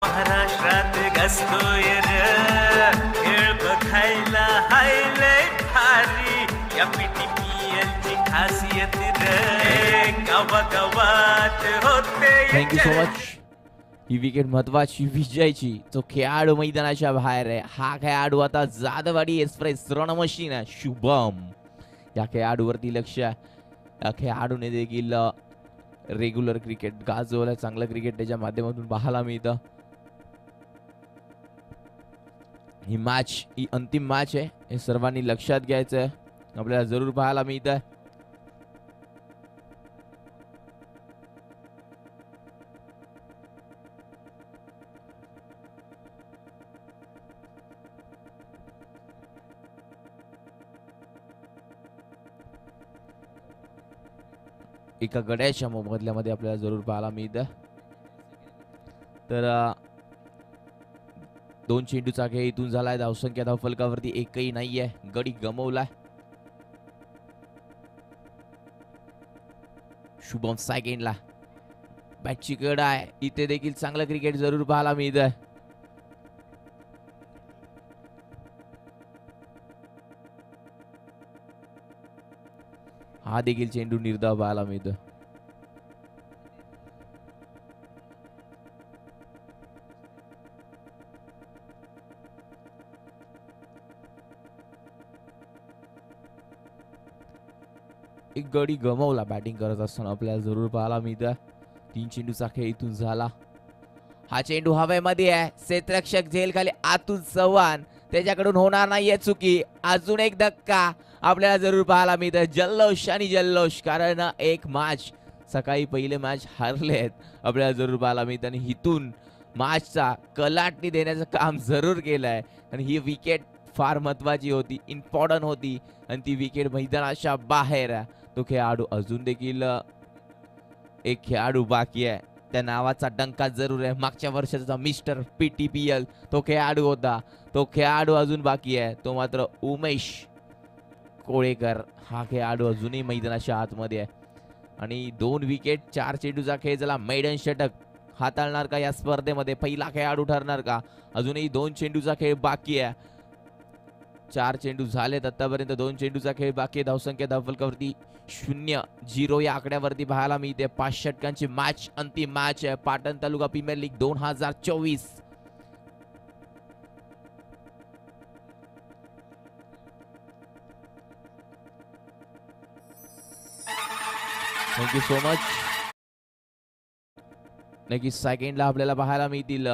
महाराष्ट्रात गाजतोय र खेळ बघायला हायलाइट भारी या PTPL ची खासियत र गावागावात होते. Thank you so much. ही विकेट महत्वाची विजयाची. तो खेळाडू मैदानाच्या बाहेर आहे. हा खेळाडू आता जादवाडी एक्सप्रेस रणमशीन आहे. शुभम या खेळाडूवरती लक्ष आहे. या खेळाडूने देखील रेग्युलर क्रिकेट गाजवलं. चांगलं क्रिकेट त्याच्या माध्यमातून पाहायला मिळतं. ही मॅच ही अंतिम मॅच आहे. हे सर्वांनी लक्षात घ्यायचं आहे. आपल्याला जरूर पाहायला मिळतं. एका गड्याच्या मोबदल्यामध्ये आपल्याला जरूर पाहायला मिळतं. तर 2 चेंडूचा खेळ इथून झालाय. धावसंख्या धावफलकावरती एकही नाहीये. गडी गमवलाय. शुभम सेकंडला. बॅटची कड आहे. इथे देखील चांगलं क्रिकेट जरूर पाहायला मिळतं. हा देखील चेंडू निर्धाव पाहायला मिळतो. एक गडी गमावला बॅटिंग करत असताना आपल्याला जरूर पाहायला मिळतं. 3 चेंडूचा खेळ इथून झाला. हा चेंडू हवेमध्ये आहे. क्षेत्ररक्षक झेल खाली आतून चव्हाण. त्याच्याकडून होणार नाहीये चुकी. अजून एक धक्का आपल्याला जरूर पाहायला मिळतं. जल्लोष आणि जल्लोष. कारण एक मॅच सकाळी पहिले मॅच हारले आहेत. आपल्याला जरूर पाहायला मिळतं आणि इथून मॅचचा कलाटणी देण्याचं काम जरूर केलंय. आणि ही विकेट फार महत्वाची होती. इम्पॉर्टंट होती. आणि ती विकेट मैदानाच्या बाहेर. तो खेळाडू अजून देखील एक खेळाडू बाकी आहे. त्या नावाचा डंका जरूर आहे. मागच्या वर्षाचा मिस्टर PTPL तो खेळाडू होता. तो खेळाडू अजून बाकी आहे. तो मात्र उमेश कोळेकर हा खेळाडू अजूनही मैदानाच्या आतमध्ये आहे. आणि 2 विकेट 4 चेंडूचा खेळ झाला. मैदान षटक हाताळणार का या स्पर्धेमध्ये? पहिला खेळाडू ठरणार का? अजूनही 2 चेंडूचा खेळ बाकी आहे. 4 चेंडू झालेत आतापर्यंत. 2 चेंडूचा खेळ बाकी आहे. धावसंख्या धावफलकावरती 0-0 या आकड्यावरती पाहायला मिळते. 5 षटकांची मॅच अंतिम मॅच आहे. Patan Taluka Premier League 2024. Thank you so much. नक्कीच सेकंडला आपल्याला पाहायला मिळतील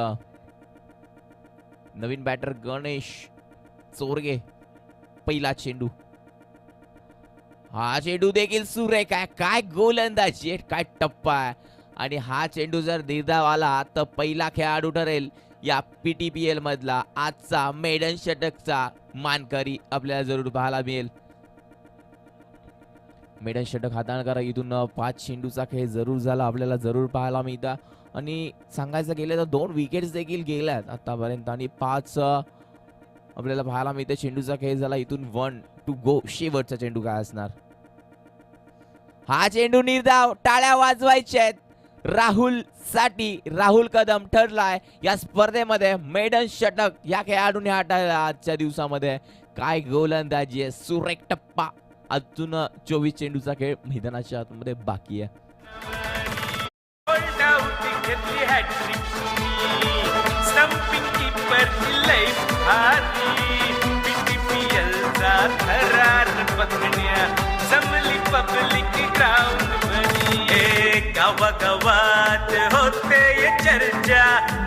नवीन बॅटर गणेश चोरगे. पहिला चेंडू. हा चेंडू देखील सुरेख आहे. काय गोलंदाजी, काय टप्पा आहे. आणि हा चेंडू जर निर्धाव आला तर पहिला खेळाडू ठरेल या PTPL मधला आजचा मेडन षटकचा मानकरी आपल्याला जरूर पाहायला मिळेल. मेडन षटक हाताळणार. इथून 5 चेंडूचा खेळ जरूर झाला. आपल्याला जरूर पाहायला मिळतं. आणि सांगायचं गेलं तर 2 विकेट्स देखील गेल्यात आतापर्यंत. आणि 5 आपल्याला पाहायला मिळतं. चेंडूचा खेळ झाला. इथून 1 टू गो. शेवटचा चेंडू काय असणार? हा चेंडू निर्धाव. टाळ्या वाजवायच्या आहेत राहुल साठी. राहुल कदम ठरलाय या स्पर्धेमध्ये मेडन षटक या खेळाडूने हाताळला आजच्या दिवसामध्ये. काय गोलंदाजी आहे. सुरेख टप्पा. अजून 24 चेंडूचा खेळ मैदानाच्या आतमध्ये बाकी आहे. गावागावात होते चर्चा.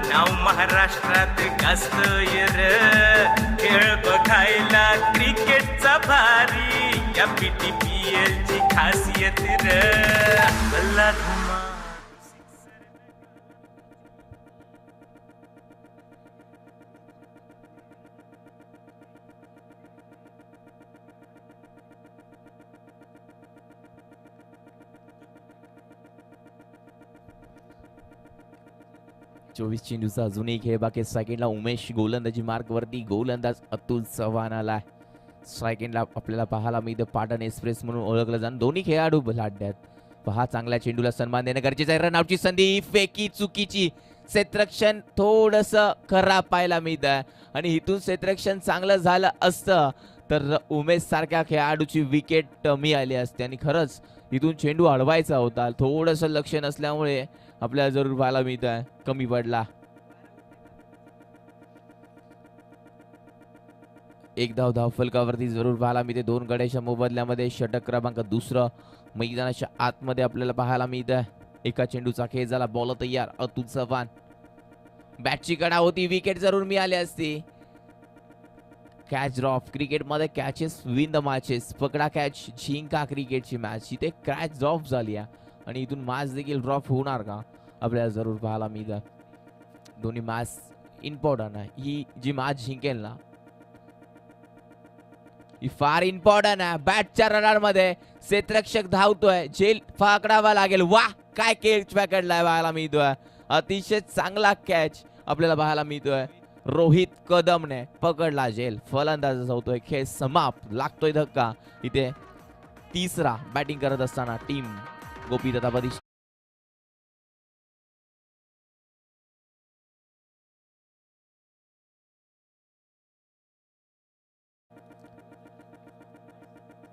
नाव महाराष्ट्रात गाजतोय र खेळ बघायला क्रिकेटचा भारी या PTPL ची खासियत र. भला धुमा 24 चेंडूचा अजूनही खेळ बाकी. सेकंडला उमेश गोलंदाजी मार्क वरती. गोलंदाज अतुल चव्हाण आलाय. सेकंडला आपल्याला पाहायला मिळतं पाटण एक्सप्रेस म्हणून ओळखलं जाण. दोन्ही खेळाडू लाड्यात. पहा चांगल्या चेंडूला सन्मान देणं गरजेचं आहे. रनआउटची संधी. फेकी चुकीची. क्षेत्ररक्षण थोडस खराब पाहायला मिळत आहे आणि इथून क्षेत्ररक्षण चांगलं झालं असतं तर उमेश सारख्या खेळाडूची विकेट मिळाली असते आणि खरंच इथून चेंडू अडवायचा होता. थोडस लक्ष नसल्यामुळे आपल्याला जरूर पाहायला मिळत आहे कमी पडला. एक धाव फलकावरती जरूर पाहायला मिळते. 2 गड्याच्या मोबदल्यामध्ये षटक क्रमांक दुसरं मैदानाच्या आतमध्ये आपल्याला पाहायला मिळत आहे. एका चेंडूचा खेळ झाला. बॉल तयार. अतुल चव्हाण बॅटची कडा होती. विकेट जरूर मिळाली असती. Catch drop. क्रिकेटमध्ये कॅचेस विन द मॅचेस. पकडा कॅच जिंका क्रिकेटची मॅच. इथे कॅच ड्रॉप झाली आहे आणि इथून मॅच देखील ड्रॉप होणार का आपल्याला जरूर पाहायला मिळतं. दोन्ही मॅच इम्पॉर्टंट आहे. ही जी मॅच जिंकेल ना ही फार इम्पॉर्टंट आहे. बॅटच्या रडार मध्ये क्षेत्ररक्षक धावतोय. झेल पकडावा लागेल. वा काय कॅच पकडलाय पाहायला मिळतोय. अतिशय चांगला कॅच आपल्याला पाहायला मिळतोय. रोहित कदमने पकडला झेल. फलंदाज होतोय. खेळ समाप्त. लागतोय धक्का. इथे तिसरा बॅटिंग करत असताना टीम गोपीदत्ता बदिश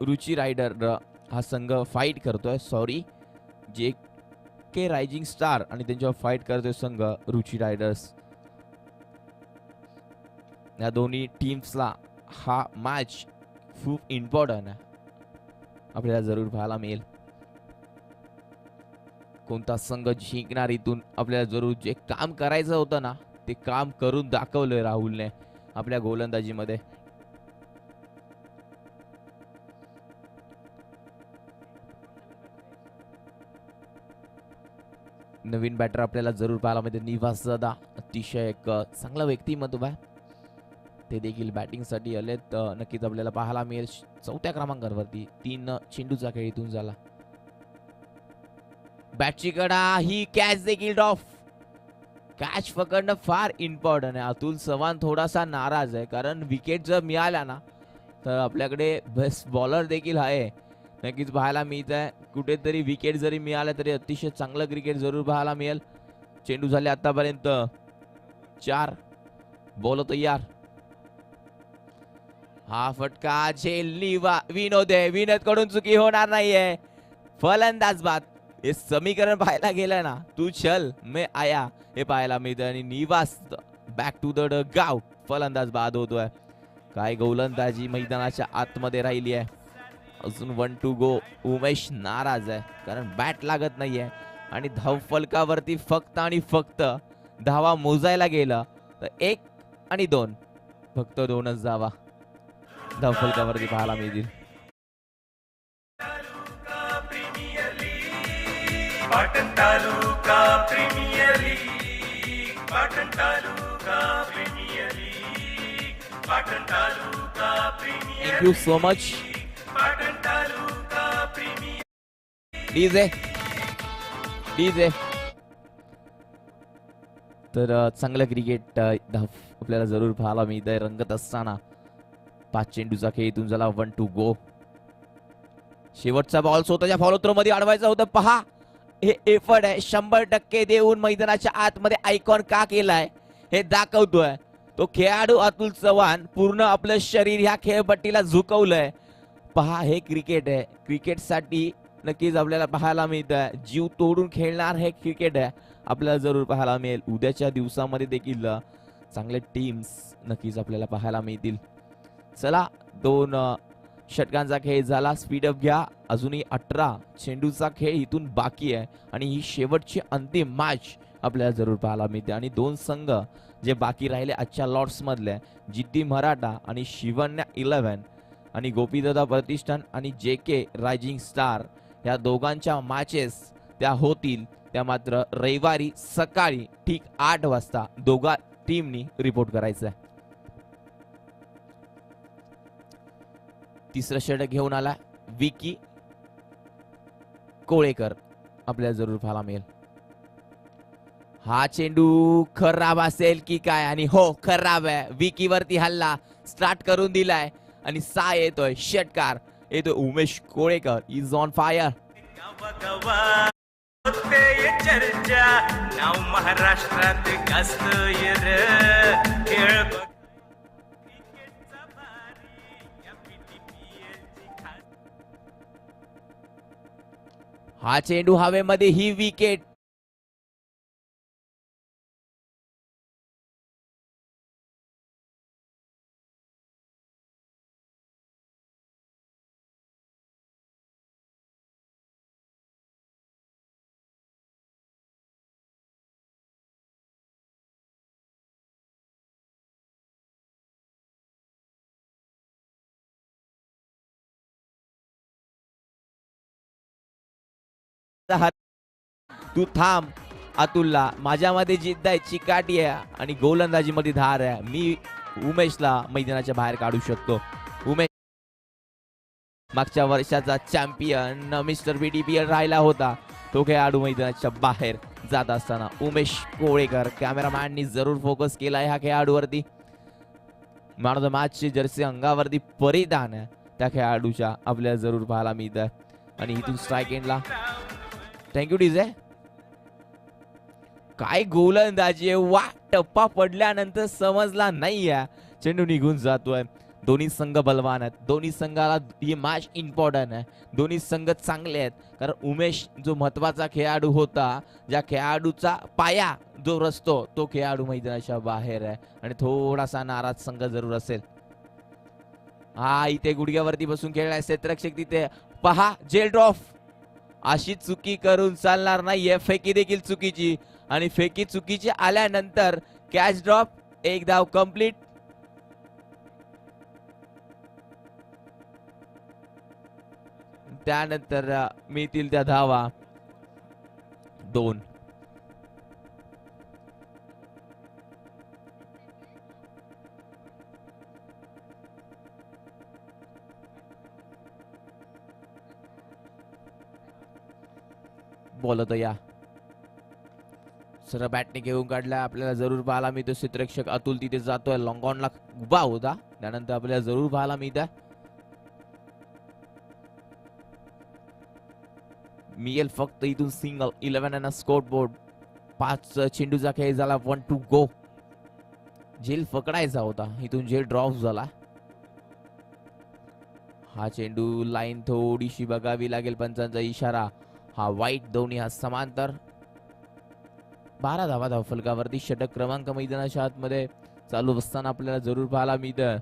रुची रायडर हा संघ फाईट करतोय. सॉरी जे के रायझिंग स्टार आणि त्यांच्यावर फाईट करतोय संघ रुची रायडर्स. या दोन्ही टीम्सला हा मॅच खूप इम्पॉर्टंट आहे. आपल्याला जरूर पाहायला मिळेल कोणता संघ जिंकणार. इथून आपल्याला जरूर जे काम करायचं होतं ना ते काम करून दाखवलंय राहुलने आपल्या गोलंदाजीमध्ये. नवीन बॅटर आपल्याला जरूर पाहायला मिळते. निवास दादा अतिशय एक चांगला व्यक्तिमत्व आहे. ते देखील बॅटिंग साठी आलेत. नक्कीच आपल्याला पाहायला मिळेल. 4थ्या क्रमांकावरती 3 चेंडूचा खेळ इथून झाला. बॅटची कडा. ही कॅच देखील ड्रॉप. कॅच पकडणं फार इम्पॉर्टंट आहे. अतुल चव्हाण थोडासा नाराज आहे कारण विकेट जर मिळाल्या ना तर आपल्याकडे बेस्ट बॉलर देखील आहे. नक्कीच पाहायला मिळत आहे. कुठेतरी विकेट जरी मिळाल्या तरी अतिशय चांगलं क्रिकेट जरूर पाहायला मिळेल. चेंडू झाले आतापर्यंत 4. बॉल तयार. हा फटका झेल विनोद आहे. विनोद कडून चुकी होणार नाहीये. फलंदाज बाद. हे समीकरण पाहायला गेलं ना तू चल मैं आया हे पाहायला मिळतं आणि निवास बॅक टू द गाव. फलंदाज बाद होतोय. काय गोलंदाजी मैदानाच्या आतमध्ये राहिली आहे. अजून 1 to go. उमेश नाराज आहे कारण बॅट लागत नाहीये आणि धाव फलकावरती फक्त आणि फक्त धावा मोजायला गेलं तर 1 आणि 2 फक्त 2च धावा धाव फलकावरती पाहायला मिळतील. Patan Taluka Premier League. Patan Taluka Premier League. Patan Taluka Premier. Thank you so much. Patan Taluka Premier. DJ तर चांगलं क्रिकेट आपल्याला जरूर पाहायला मिळतंय रंगत असताना. 5 चेंडूचा खेळ इथून झाला. 1 to go. शेवटचा बॉल स्वतःच्या फॉलो थ्रो मध्ये अडवायचा होता. पहा हे एफर्ट आहे 100% देऊन मैदानाच्या आतमध्ये आयकॉन का केलाय हे दाखवतोय. तो खेळाडू अतुल चव्हाण पूर्ण आपलं शरीर ह्या खेळपट्टीला झुकवलंय. पहा हे क्रिकेट आहे. क्रिकेटसाठी नक्कीच आपल्याला पाहायला मिळत आहे. जीव तोडून खेळणार हे क्रिकेट आहे. आपल्याला जरूर पाहायला मिळेल. उद्याच्या दिवसामध्ये देखील चांगले टीम्स नक्कीच आपल्याला पाहायला मिळतील. चला 2 षटकांचा खेळ झाला. स्पीडअप घ्या. अजूनही 18 चेंडूचा खेळ इथून बाकी आहे आणि ही शेवटची अंतिम मॅच आपल्याला जरूर पाहायला मिळते. आणि 2 संघ जे बाकी राहिले आजच्या लॉर्ड्स मधले जिद्दी मराठा आणि शिवन्या 11 आणि गोपीदत्ता प्रतिष्ठान आणि JK रायझिंग स्टार या दोघांच्या मॅचेस त्या होतील. त्या मात्र रविवारी सकाळी ठीक 8 वाजता दोघा टीमनी रिपोर्ट करायचं आहे. तिसरं षटक घेऊन आला विकी कोळेकर आपल्याला जरूर पाहायला मिळेल. हा चेंडू खराब असेल की काय आणि हो खराब आहे. विकी वरती हल्ला स्टार्ट करून दिलाय आणि 6 येतोय. षटकार येतोय. Umesh Kolekar is on fire. गावा गावा होते चर्चा नाव महाराष्ट्रात गाजतय र खेळ बघ क्रिकेटचा भारी या PTPL ची खास हा चेंडू हवेमध्ये, ही विकेट. तू थांब अतुलला, माझ्यामध्ये जिद्द आहे, चिकाटी आहे आणि गोलंदाजीमध्ये धार आहे. मी उमेशला मैदानाच्या बाहेर काढू शकतो. उमेश मागच्या वर्षाचा चॅम्पियन मिस्टर PTPL राहिला होता. तो खेळाडू मैदानाच्या बाहेर जात असताना उमेश कोळेकर, कॅमेरामॅननी जरूर फोकस केलाय ह्या खेळाडूवरती. मॅन ऑफ द मॅचची जर्सी अंगावरती परिधान आहे त्या खेळाडूच्या आपल्याला जरूर पाहायला मिळत आहे. आणि इथून स्ट्राईक एंडला थँक्यू डीजे. काय गोलंदाजी आहे, वा टप्पा पडल्यानंतर समजला नाहीये. चेंडू निघून जातोय. दोन्ही संघ बलवान आहेत, दोन्ही संघाला ही मॅच इम्पॉर्टंट आहे. दोन्ही संघ चांगले आहेत, कारण उमेश जो महत्वाचा खेळाडू होता, ज्या खेळाडूचा पाया जो रचतो, तो खेळाडू मैदानाच्या बाहेर आहे आणि थोडासा नाराज संघ जरूर असेल. हा इथे गुडघ्यावरती बसून खेळलाय क्षेत्ररक्षक. तिथे पहा जेल ड्रॉप. अशी चुकी करून चालणार नाहीये. फेकी देखील चुकीची आणि फेकी चुकीची आल्यानंतर कॅच ड्रॉप. एक धाव कंप्लीट. त्यानंतर मिळतील त्या धावा 2. बोलत या सर बॅटने घेऊन काढलाय. आपल्याला जरूर पाहायला मिळतो क्षेत्ररक्षक अतुल तिथे जातोय. लॉंग ऑनला उभा होता, त्यानंतर आपल्याला जरूर पाहायला मिळत. मिळेल फक्त इथून सिंगल. 11 and score board. 5 चेंडूचा खेळ झाला. 1 टू गो. झेल पकडायचा होता, इथून झेल ड्रॉप झाला. हा चेंडू लाईन थोडीशी बघावी लागेल. पंचांचा इशारा. हा वाईट. दोन्ही हा समांतर. 12 धावा धाव फलकावरती. षटक क्रमांक मैदानाच्या आतमध्ये चालू असताना आपल्याला जरूर पाहायला मिळतं.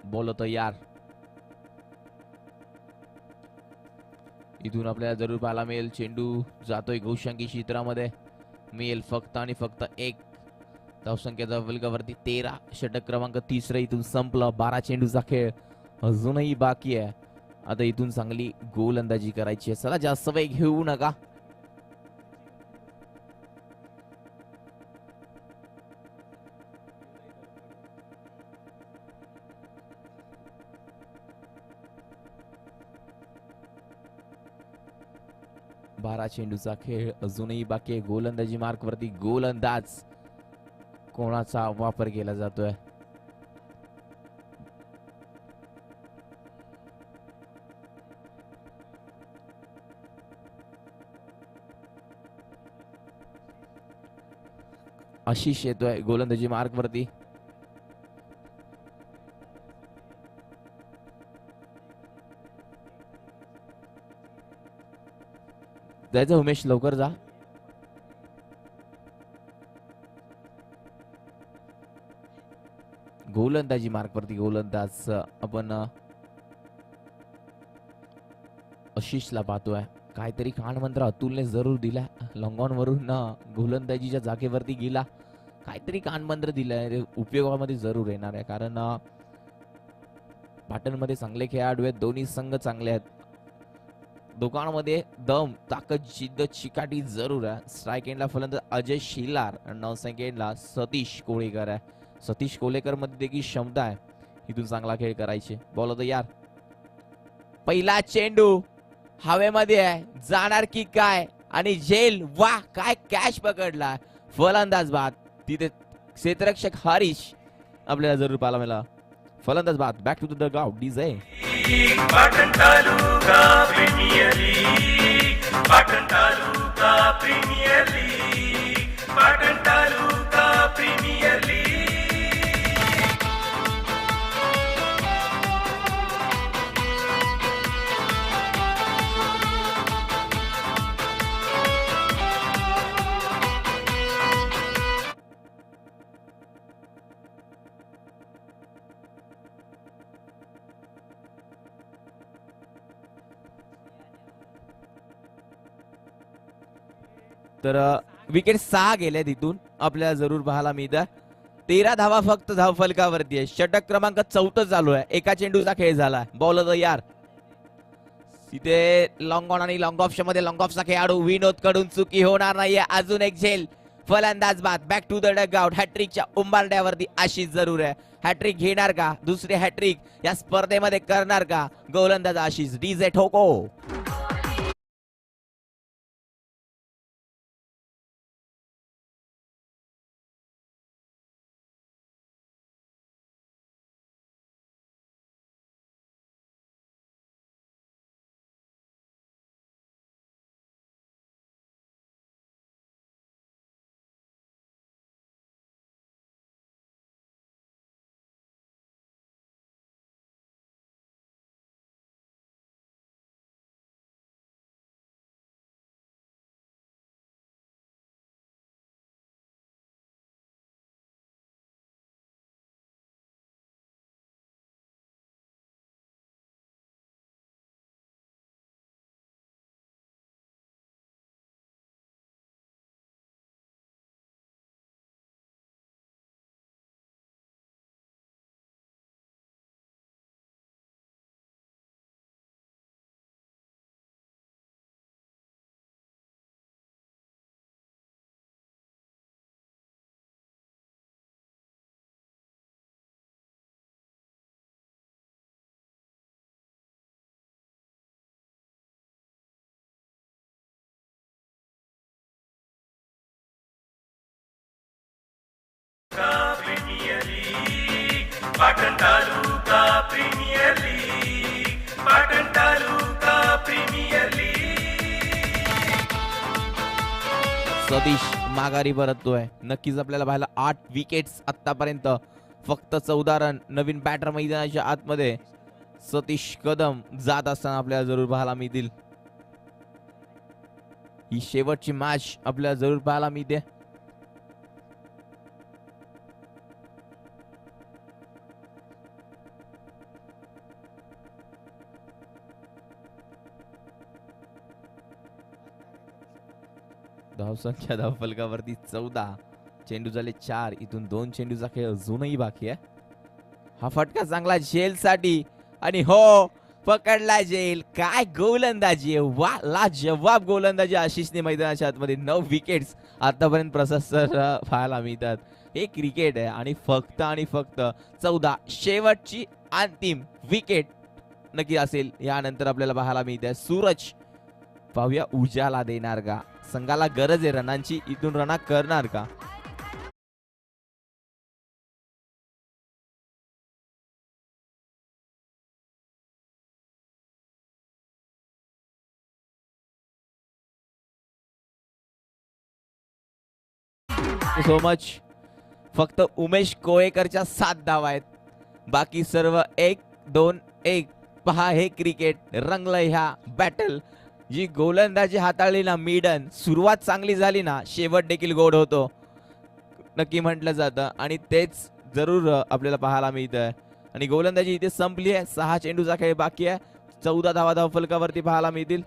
बोलतो यार. इथून आपल्याला जरूर पाहायला मिळेल चेंडू जातोय घोषांकी क्षेत्रामध्ये. मिळेल फक्त आणि फक्त 1 धावसंख्येचा फलकावरती. 13. षटक क्रमांक 3 इथून संपलं. 12 चेंडूचा खेळ अजूनही बाकी आहे. आता इथून चांगली गोलंदाजी करायची आहे. चला जास्त वेळ घेऊ नका. बारा चेंडूचा खेळ अजूनही बाकी आहे. गोलंदाजी मार्क वरती गोलंदाज कोणाचा वापर केला जातोय. आशिष येतोय गोलंदाजी मार्क वरती. जायचं उमेश, लवकर जा. गोलंदाजी मार्क वरती गोलंदाज आपण आशिषला पाहतोय. काहीतरी कानमंत्र अतुलने जरूर दिला. लॉंगॉन वरून गोलंदाजीच्या जागेवरती गेला. काहीतरी कानमंत्र दिलाय, उपयोगामध्ये जरूर येणार आहे. कारण पाटणमध्ये चांगले खेळाडू आहेत. दोन्ही संघ चांगले आहेत. दोघांमध्ये दम, ताकद, जिद्द, चिकाटी जरूर आहे. स्ट्राईक एंडला फलंदाज अजय शिलार आणि 9 सेकंडला सतीश कोळेकर आहे. सतीश कोळेकर मध्ये देखील क्षमता आहे इथून चांगला खेळ करायचे. बोलतो यार. पहिला चेंडू हवेमध्ये आहे, जाणार की काय? आणि झेल. वा, काय कॅच पकडला. फलंदाज बाद. तिथे क्षेत्ररक्षक हरीश आपल्याला जरूर पाहायला मिळाला. फलंदाज बाद. Back to the dugout. DJ Patan Taluka Premier League, Patan Taluka Premier League, Patan Taluka Premier League. तर विकेट 6 गेले तिथून आपल्याला जरूर पाहायला मिळतं. 13 धावा फक्त धावफलकावरती आहे. षटक क्रमांक 14 चालू आहे. एका चेंडूचा खेळ झाला. बॉलर तयार. तिथे लॉंग ऑन आणि लॉंग ऑफ मध्ये लॉंग ऑफचा खेळाडू विनोद कडून चुकी होणार नाहीये. अजून एक झेल. फलंदाज बाद. Back to the dugout. हॅट्रिकच्या उंबारड्यावरती आशिष जरूर आहे. हॅट्रिक घेणार का? दुसरी हॅट्रिक या स्पर्धेमध्ये करणार का गोलंदाज आशिष? डीजे ठोको. Premier League, Patan Taluka Premier League, Patan Taluka Premier League. Satish माघारी परततोय. नक्कीच आपल्याला पाहायला 8 विकेट्स आतापर्यंत. फक्त 14 रन. नवीन बॅटर मैदानाच्या आतमध्ये सतीश कदम जात असताना आपल्याला जरूर पाहायला मिळतील. ही शेवटची मॅच आपल्याला जरूर पाहायला मिळते. धावसंख्या धावफलकावरती 14. चेंडू झाले 4. इथून 2 चेंडूचा खेळ अजूनही बाकी आहे. हा फटका चांगला झेलसाठी आणि हो पकडला झेल. काय गोलंदाजी आहे. वा लाजवाब गोलंदाजी आशिषने मैदानाच्या आतमध्ये. 9 विकेट्स आतापर्यंत प्रशस्त पाहायला मिळतात. हे क्रिकेट आहे आणि फक्त 14 शेवटची अंतिम विकेट नक्की असेल. यानंतर आपल्याला पाहायला मिळते सूरज. पाहूया उजाला देणार का? संघाला गरज आहे रनांची. इथून रना करणार का? So much. फक्त उमेश कोळेकरच्या 7 धावा आहेत. बाकी सर्व 1-2-1. पहा हे क्रिकेट रंगलं. ह्या बॅटल जी गोलंदाजी हाताळली ना मिडन. सुरुवात चांगली झाली ना शेवट देखील गोड होतो नक्की म्हटलं जातं. आणि तेच जरूर आपल्याला पाहायला मिळतंय. आणि गोलंदाजी इथे संपली आहे. 6 चेंडूचा खेळ बाकी आहे. 14 धावा धावफलकावरती पाहायला मिळतील.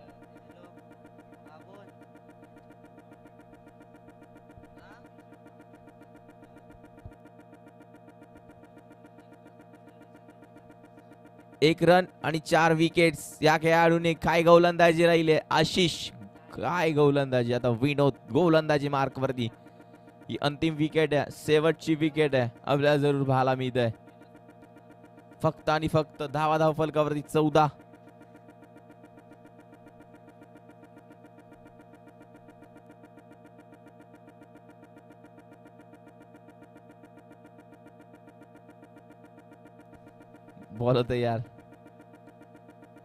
एक रन आणि 4 विकेट्स या खेळाडूने. काय गोलंदाजी राहिले आशिष. काय गोलंदाजी. आता विनोद गोलंदाजी मार्क वरती. ही अंतिम विकेट आहे. शेवटची विकेट आहे. आपल्याला जरूर पाहायला मिळत आहे. फक्त आणि फक्त धावा धावफलकावरती 14. बॉल तयार.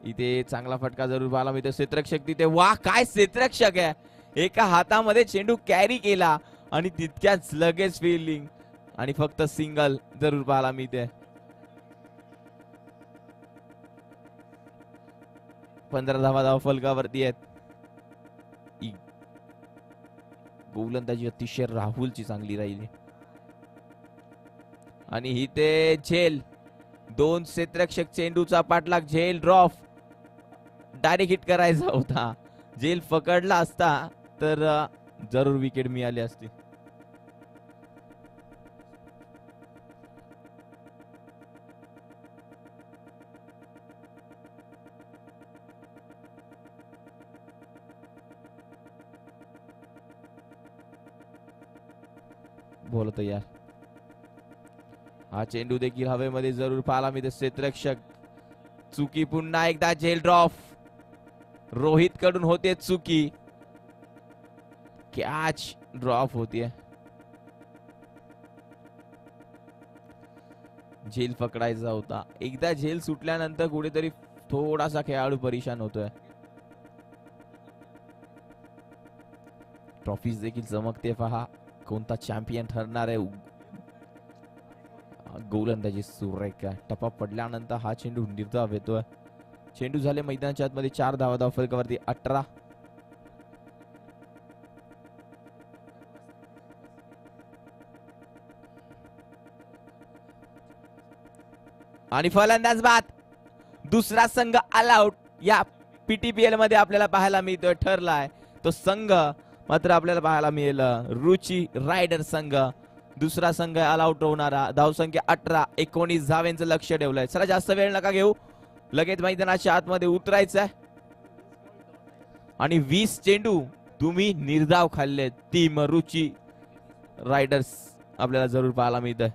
इथे चांगला फटका जरूर पाहायला मिळतो. क्षेत्ररक्षक तिथे, वा काय क्षेत्ररक्षक आहे, एका हातामध्ये चेंडू कॅरी केला आणि तितक्याच लगेच फिल्डिंग आणि फक्त सिंगल जरूर पाहायला मिळते. 15 धावा फलकावरती आहेत. गोलंदाजी अतिशय राहुलची चांगली राहिली आणि इथे झेल, 2 क्षेत्ररक्षक चेंडूचा पाठलाग, झेल ड्रॉप डायरेक्ट हिट करायचा होता. झेल पकडला असता तर जरूर विकेट मिळाली असती. बोलतो यार, हा चेंडू देखील हवेमध्ये जरूर पाहायला मिळते. क्षेत्ररक्षक चुकी, पुन्हा एकदा झेल ड्रॉप, रोहित कडून होते चुकी, कॅच ड्रॉप होतीये. झेल पकडायचा होता. एकदा झेल सुटल्यानंतर कुठेतरी थोडासा खेळाडू परेशान होतोय. ट्रॉफीज देखील चमकते, पहा कोणता चॅम्पियन ठरणार आहे. गोलंदाजी सुरेख, टप्पा पडल्यानंतर हा चेंडू निर्धाव येतोय. चेंडू झाले मैदानाच्या आतमध्ये 4 धावा फलकावरती 18. आणि फलंदाज बाद, दुसरा संघ ऑल आउट या पीटीपीएल मध्ये आपल्याला पाहायला मिळतोय. ठरलाय तो संघ मात्र आपल्याला पाहायला मिळेल रुची रायडर संघ. दुसरा संघ ऑल आउट होणारा. धावसंख्या 18, 19 धावांचं लक्ष ठेवलंय. चला जास्त वेळ नका घेऊ, लगेच मैदानाच्या आतमध्ये उतरायचंय आणि 20 चेंडू तुम्ही निर्धाव खाल्ले. टीम रुची रायडर्स आपल्याला जरूर पाहायला मिळतंय.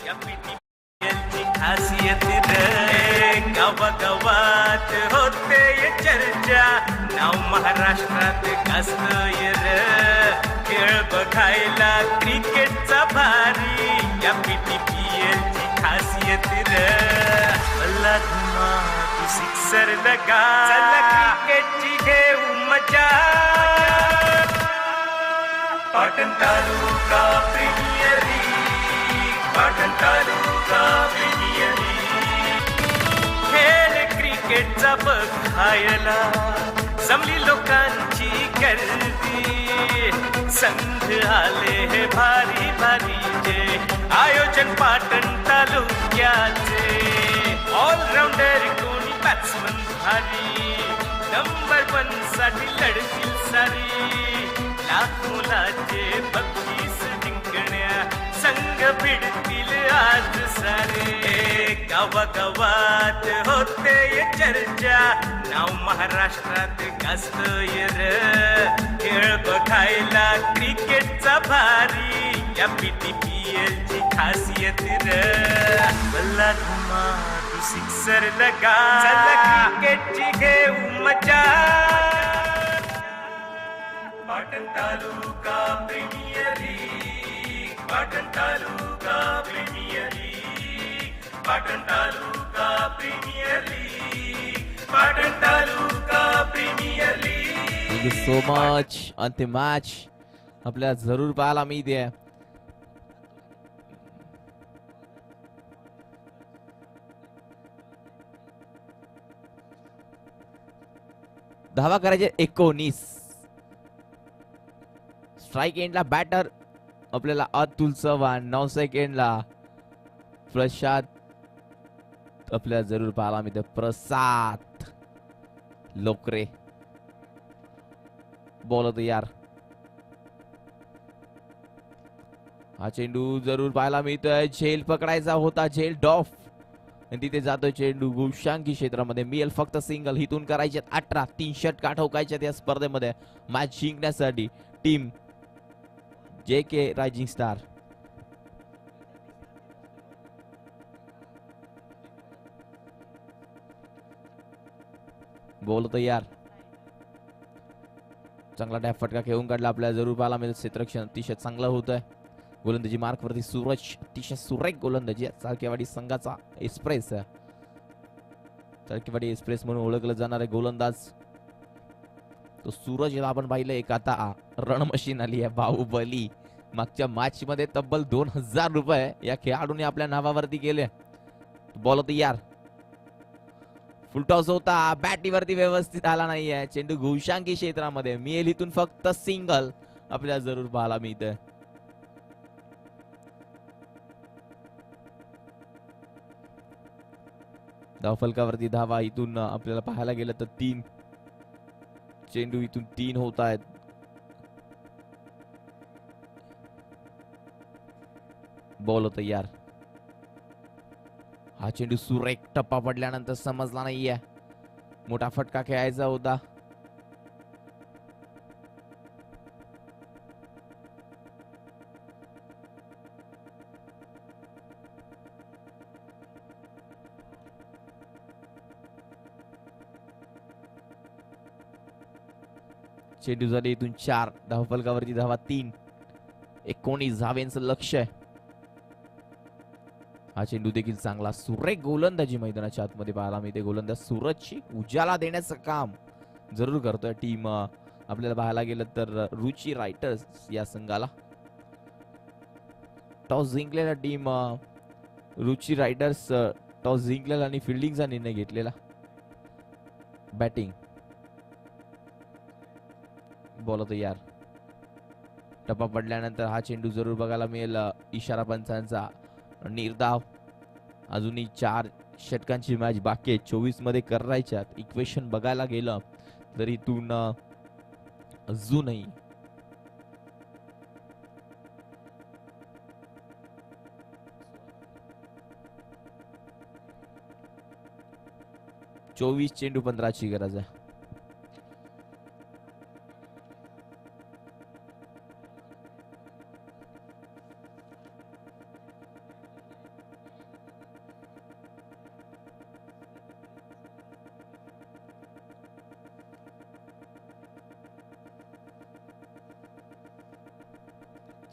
या पीटीपीएलची खासियत रे, गावागावात होते ये चर्चा, नाव महाराष्ट्रात गाजतंय रे, खेळ बघायला क्रिकेटचा भारी, या पीटीपीएलची खासियत रे, भला धुमा तू सिक्सर लगा, चला क्रिकेटची घेऊ मजा, Patan Taluka Premier League, Patan Taluka Premier league, खेळ क्रिकेटचा बघायला जमली लोकांची गर्दी, संघ आले हे भारी भारी जे आयोजन पाटण तालुक्याचे, ऑलराऊंडर कोणी बॅट्समन भारी, नंबर 1 साठी लढतील सारी, लाख मुलाचे बक्षीस जिंकण्या संघ भिडतील आज सारे, गावागावात होते ये चर्चा, नाव महाराष्ट्रात गाजतंय रे, खेळ बघायला क्रिकेटचा भारी, या पीटीपीएलची खासियत रे, भला घुमा तू सिक्सर लगा, चला क्रिकेटची घेऊ मजा, Patan Taluka Premier League, Patan Taluka Premier League, Patan Taluka Premier League, Patan Taluka Premier League. Thank you so much on the match. आपल्याला जरूर पाहायला मिळते. धावा करायचे 19. स्ट्राईक एंडला बॅटर आपल्याला अतुल चव्हाण, 9 सेकंडला प्रसाद आपल्याला जरूर पाहायला मिळते. प्रसाद लोकरे बॉल होतो यार. हा चेंडू जरूर पाहायला मिळतोय. झेल पकडायचा होता, झेल डॉफ आणि तिथे जातोय चेंडू गोशांकी क्षेत्रामध्ये. मिळेल फक्त सिंगल. हिथून करायचे 18. 3 षटका ठोकायच्यात या स्पर्धेमध्ये मॅच जिंकण्यासाठी टीम जे के रायझिंग स्टार. बॉल तयार. चांगला डॅप फटका खेळून काढला. आपल्याला जरूर पाहायला मिळेल. क्षेत्ररक्षण अतिशय चांगलं होत आहे. गोलंदाजी मार्क वरती सूरज, अतिशय सुरेख गोलंदाजी. चाळकेवाडी संघाचा एक्सप्रेस, चाळकेवाडी एक्सप्रेस म्हणून ओळखलं जाणार आहे गोलंदाज तो सूरज. याला आपण पाहिलं एक आता रण मशीन आली आहे, बाहुबली. मागच्या मॅच मध्ये तब्बल 2000 रुपये या खेळाडूने आपल्या नावावरती केले. बॉल तयार. फुलटॉस होता, बॅटीवरती व्यवस्थित आला नाहीये. चेंडू घोषांकी क्षेत्रामध्ये. मिळेल इथून फक्त सिंगल. आपल्याला जरूर पाहायला मिळतंय. धावफलकावरती धावा इथून आपल्याला पाहायला गेलं तर 3. चेंडू इथून 3 होत आहेत. बॉल होता यार. हा चेंडू सुरेख टप्पा पडल्यानंतर समजला नाहीये. मोठा फटका खेळायचा होता. चेंडू झाले इथून 4. धावफलकावरती धावा 3. 19 धावेंचं लक्ष आहे. हा चेंडू देखील चांगला सुरेख गोलंदाजी मैदानाच्या आतमध्ये पाहायला मिळते. गोलंदाज सूरजची उजाला देण्याचं काम जरूर करतोय टीम. आपल्याला पाहायला गेलं तर रुची रायटर्स या संघाला टॉस जिंकलेला टीम रुची रायडर्स टॉस जिंकलेला आणि फिल्डिंगचा निर्णय घेतलेला. बॅटिंग. बॉल होता यार. टप्पा पडल्यानंतर हा चेंडू जरूर बघायला मिळेल. इशारा पंचांचा निर्धाव. अजूनही 4 षटकांची मॅच बाकी आहे. 24 मध्ये करायच्यात. इक्वेशन बघायला गेलं तर इथून अजूनही चोवीस चेंडू 15ची गरज आहे.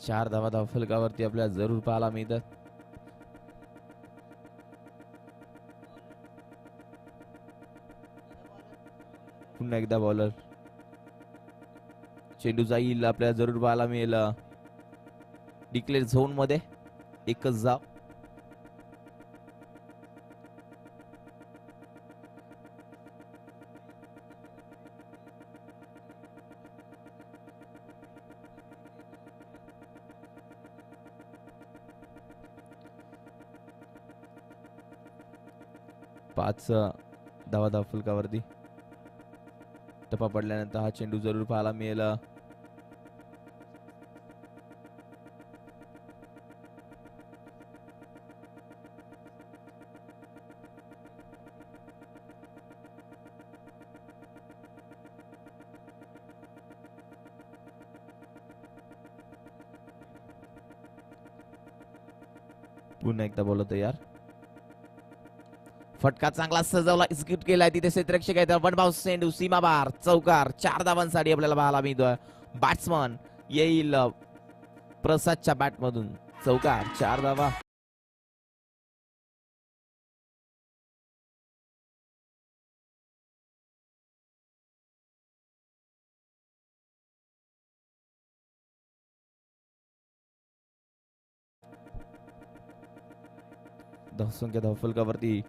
चार धावा धावफलकावरती आपल्याला जरूर पाहायला मिळतात. पुन्हा एकदा बॉलर. चेंडू जाईल. आपल्याला जरूर पाहायला मिळेल डिक्लेअर झोन मध्ये. एकच धाव. पाच धावा धावफलकावरती. टप्पा पडल्यानंतर हा चेंडू जरूर पाहायला मिळेल. पुन्हा एकदा बोलत यार. फटका चांगला सजवला, एक्झिक्यूट केलाय. तिथे क्षेत्ररक्षक आहे. वन बाउन्स चेंडू सीमाबार चौकार. 4 धावांसाठी आपल्याला पाहायला मिळतोय. बॅट्समन येईल प्रसादच्या बॅट मधून चौकार. 4 धावा. धावसंख्या धावफलकावरती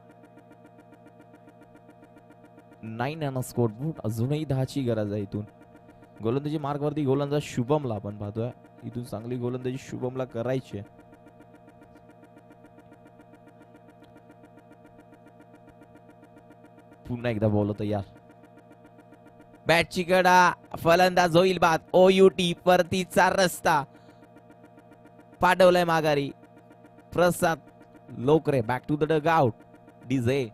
9 रन स्कोर बोर्ड. अजूनही 10ची गरज आहे इथून. गोलंदाजी मार्गवरती गोलंदाज शुभमला आपण पाहतोय. इथून चांगली गोलंदाजी शुभमला करायची आहे. पुन्हा एकदा बॉल तयार. बॅटची कडा, फलंदाज होईल बाद. OUT परतीचा रस्ता पाठवलाय माघारी. Prasad Lokare back to the dugout. DJ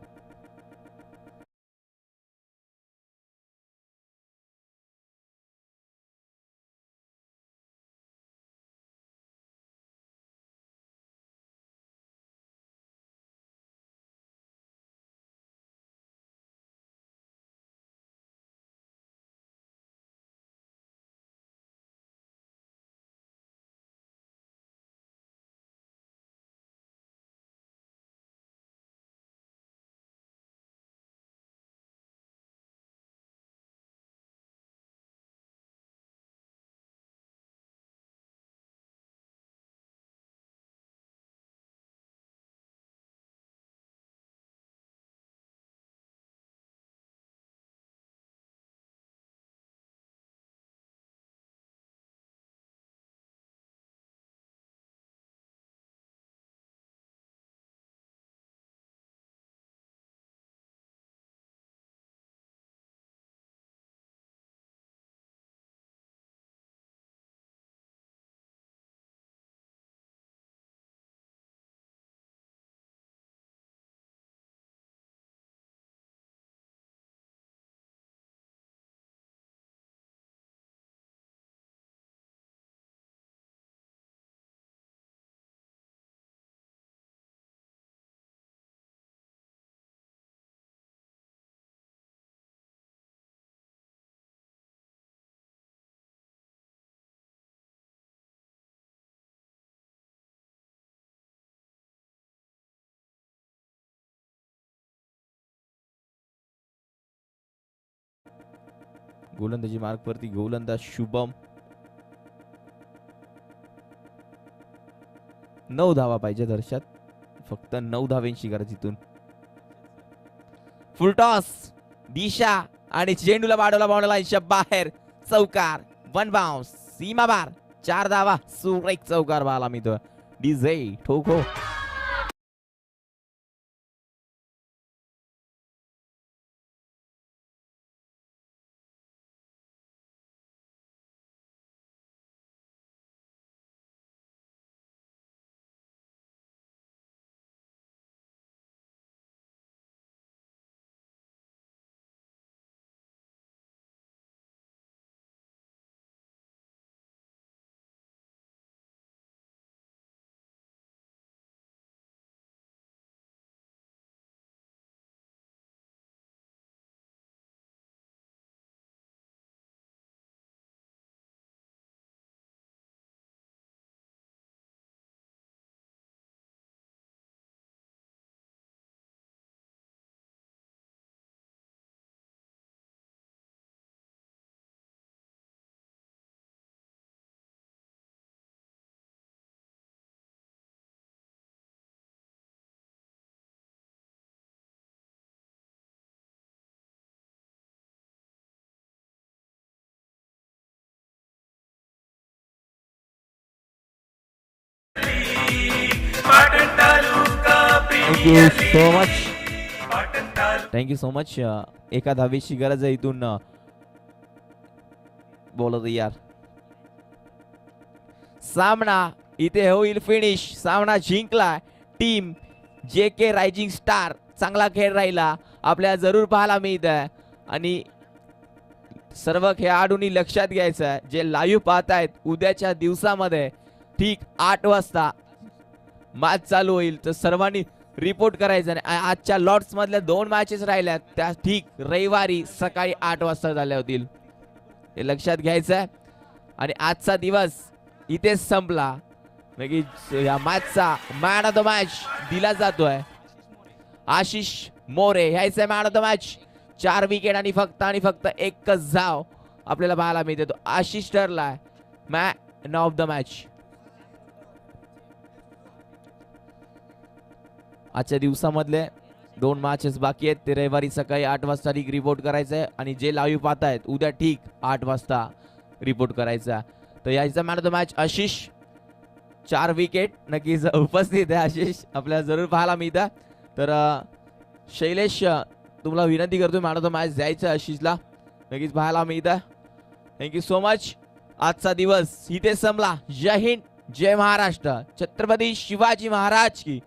गोलंदाजी मार्गवरती गोलंदाज शुभम. 9 धावा पाहिजे दर्शक. फक्त 9 धावेंची गरज इथून. फुलटॉस दिशा आणि चेंडूला बाडवला बाउंड्री लाईनच्या बाहेर. चौकार. 1 बाउन्स. सीमा बार. 4 धावा. सुरेख चौकार बाला मिळतोय. डीजे ठोको. पाटण तालुका थँक्यू सो मच. पाटण तालुका थँक्यू सो मच. एका धावेची गरज आहे इथून. बोलत यार. सामना इथे होईल फिनिश. सामना जिंकला टीम JK रायझिंग स्टार. चांगला खेळ राहिला आपल्याला जरूर पाहायला मिळत आहे. आणि सर्व खेळाडूंनी लक्षात घ्यायचं आहे जे लाईव्ह पाहतायत. उद्याच्या दिवसामध्ये ठीक 8 वाजता मॅच चालू होईल. तर सर्वांनी रिपोर्ट करायचं. आणि आजच्या लॉट्स मधल्या 2 मॅचेस राहिल्यात त्या ठीक रविवारी सकाळी 8 वाजता झाल्या होतील. हे लक्षात घ्यायचं आहे. आणि आजचा दिवस इथेच संपला. या मॅचचा मॅन ऑफ द मॅच दिला जातोय आशिष मोरे. ह्याचा man of the match. 4 wicket आणि फक्त एकच धाव आपल्याला पाहायला मिळते. तो आशिष ठरलाय मॅन ऑफ द मॅच. आजच्या दिवसामधले 2 मॅचेस बाकी आहेत. ते रविवारी सकाळी 8 वाजता रिपोर्ट करायचं आहे आणि जे लाईव्ह पाहतायत उद्या ठीक 8 वाजता रिपोर्ट करायचा. तर याचा man of the match Ashish, 4 wicket नक्कीच उपस्थित आहे आशिष, आपल्याला जरूर पाहायला मिळतं. तर शैलेश तुम्हाला विनंती करतो मॅन ऑफ द मॅच द्यायचं आशिषला, नक्कीच पाहायला मिळतं. Thank you so much. आजचा दिवस इथे संपला. जय हिंद, जय महाराष्ट्र, छत्रपती शिवाजी महाराज की